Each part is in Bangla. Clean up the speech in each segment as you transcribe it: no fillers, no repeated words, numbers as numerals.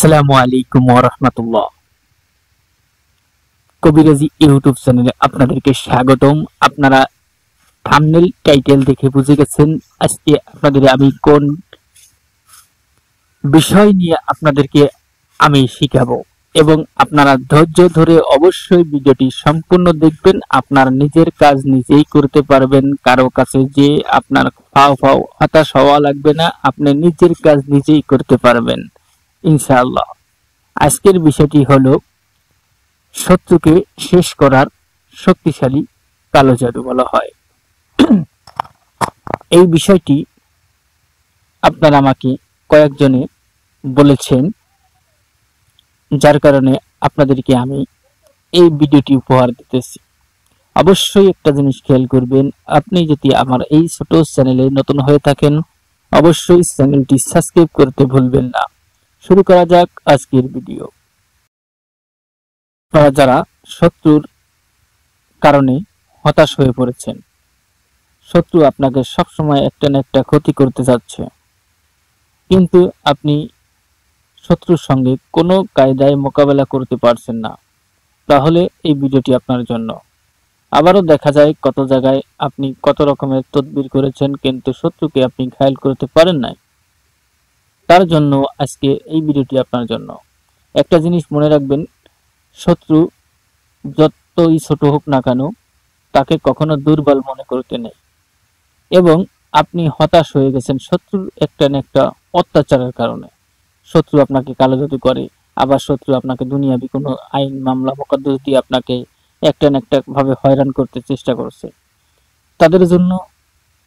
আসসালামু আলাইকুম ওয়া রাহমাতুল্লাহ। কবিরাজি ইউটিউব চ্যানেলে আপনাদেরকে স্বাগতম। আপনারা থাম্বনেল টাইটেল দেখে বুঝে গেছেন আজকে আপনাদের আমি কোন বিষয় নিয়ে আপনাদেরকে আমি শিখাবো, এবং আপনারা ধৈর্য ধরে অবশ্যই ভিডিওটি সম্পূর্ণ দেখবেন। আপনার নিজের কাজ নিজেই করতে পারবেন, কারো কাছে যে আপনার ফাও হতাশ হওয়া লাগবে না, আপনি নিজের কাজ নিজেই করতে পারবেন ইনশাআল্লাহ। আজকের বিষয়টি হলো শত্রুকে শেষ করার শক্তিশালী কালো জাদু বলা হয়। এই বিষয়টি আপনারা আমাকে কয়েকজনে বলেছেন, যার কারণে আপনাদেরকে আমি এই ভিডিওটি উপহার দিতেছি। অবশ্যই একটা জিনিস খেয়াল করবেন, আপনি যদি আমার এই ছোট চ্যানেলে নতুন হয়ে থাকেন অবশ্যই চ্যানেলটি সাবস্ক্রাইব করতে ভুলবেন না। শুরু করা যাক আজকের ভিডিও। আপনারা যারা শত্রুর কারণে হতাশ হয়ে পড়েছেন, শত্রু আপনাকে সবসময় একটা না একটা ক্ষতি করতে যাচ্ছে, কিন্তু আপনি শত্রুর সঙ্গে কোনো কায়দায় মোকাবেলা করতে পারছেন না, তাহলে এই ভিডিওটি আপনার জন্য। আবারও দেখা যায় কত জায়গায় আপনি কত রকমের তদবির করেছেন, কিন্তু শত্রুকে আপনি ঘায়েল করতে পারেন নাই, তার জন্য আজকে এই ভিডিওটি আপনার জন্য। একটা জিনিস মনে রাখবেন, শত্রু যতই ছোট হোক না কেন তাকে কখনো দুর্বল মনে করতে নেই। এবং আপনি হতাশ হয়ে গেছেন শত্রুর একটা না একটা অত্যাচারের কারণে। শত্রু আপনাকে কালো জাদু করে, আবার শত্রু আপনাকে দুনিয়াবি কোনো আইন মামলা মোকদ্দমা দিয়ে আপনাকে একটা না একটা ভাবে হয়রান করতে চেষ্টা করছে। তাদের জন্য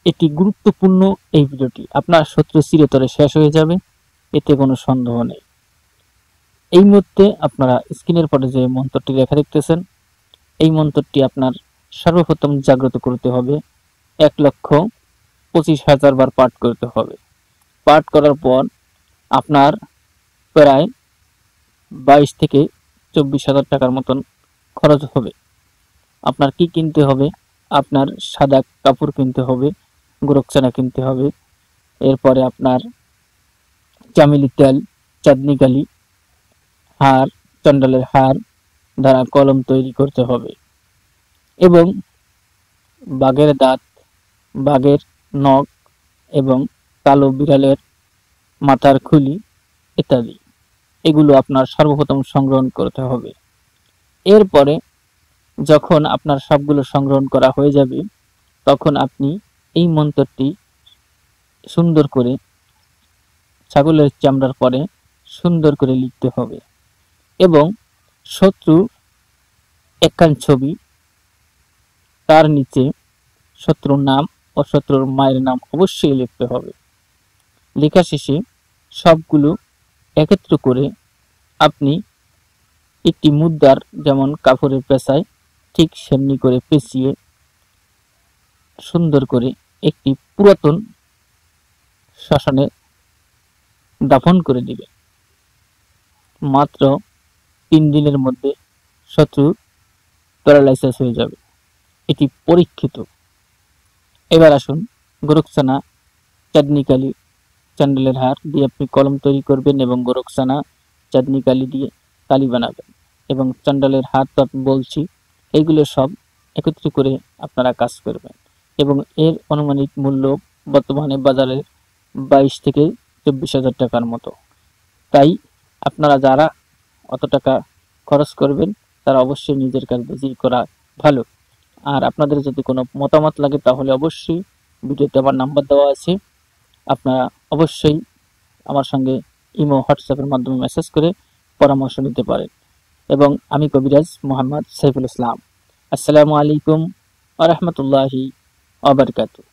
এটি গুরুত্বপূর্ণ। এই ভিডিওটি আপনার শত্রু চিরতরে শেষ হয়ে যাবে, এতে কোনো সন্দেহ নেই। এই মুহূর্তে আপনারা স্ক্রিনের পরে যে মন্ত্রটি লেখা দেখতেছেন, এই মন্ত্রটি আপনার সর্বপ্রথম জাগ্রত করতে হবে, 1,25,000 বার পাঠ করতে হবে। পাঠ করার পর আপনার প্রায় 22 থেকে 24,000 টাকার মতন খরচ হবে। আপনার কি কিনতে হবে? আপনার সাদা কাপড় কিনতে হবে, গোরকচানা কিনতে হবে, এরপরে আপনার চামেলি তেল, চাঁদনি কালি, হার, চন্ডালের হার দ্বারা কলম তৈরি করতে হবে, এবং বাঘের দাঁত, বাঘের নখ এবং কালো বিড়ালের মাথার খুলি ইত্যাদি, এগুলো আপনার সর্বপ্রথম সংগ্রহণ করতে হবে। এরপরে যখন আপনার সবগুলো সংগ্রহণ করা হয়ে যাবে, তখন আপনি এই মন্ত্রটি সুন্দর করে ছাগলের চামড়ার পরে সুন্দর করে লিখতে হবে, এবং শত্রু একখান ছবি, তার নিচে শত্রুর নাম ও শত্রুর মায়ের নাম অবশ্যই লিখতে হবে। লেখা শেষে সবগুলো একত্র করে আপনি একটি মুদ্রার, যেমন কাপড়ের পেঁচায় ঠিক সেমনি করে পেঁচিয়ে সুন্দর করে একটি পুরাতন শ্মশানে দাফন করে দিবে। মাত্র 3 দিনের মধ্যে শত্রু প্যারালাইসিস হয়ে যাবে, এটি পরীক্ষিত। এবার আসুন, গোরকচানা, চাঁদনি কালি, চান্ডালের হার দিয়ে আপনি কলম তৈরি করবেন, এবং গোরকচানা, চাঁদনি কালি দিয়ে কালি বানাবেন, এবং চান্ডালের হার তো আমি বলছি, এইগুলো সব একত্রিত করে আপনারা কাজ করবেন। এবং এর আনুমানিক মূল্য বর্তমানে বাজারে 22 থেকে 24,000 টাকার মতো। তাই আপনারা যারা অত টাকা খরচ করবেন তারা অবশ্যই নিজের কাজ নিজেই করা ভালো। আর আপনাদের যদি কোনো মতামত লাগে তাহলে অবশ্যই ভিডিওতে আমার নাম্বার দেওয়া আছে, আপনারা অবশ্যই আমার সঙ্গে ইমো, হোয়াটসঅ্যাপের মাধ্যমে মেসেজ করে পরামর্শ নিতে পারেন। এবং আমি কবিরাজ মোহাম্মদ সাইফুল ইসলাম। আসসালামু আলাইকুম ওয়া রাহমাতুল্লাহি ওয়া বারাকাতুহু।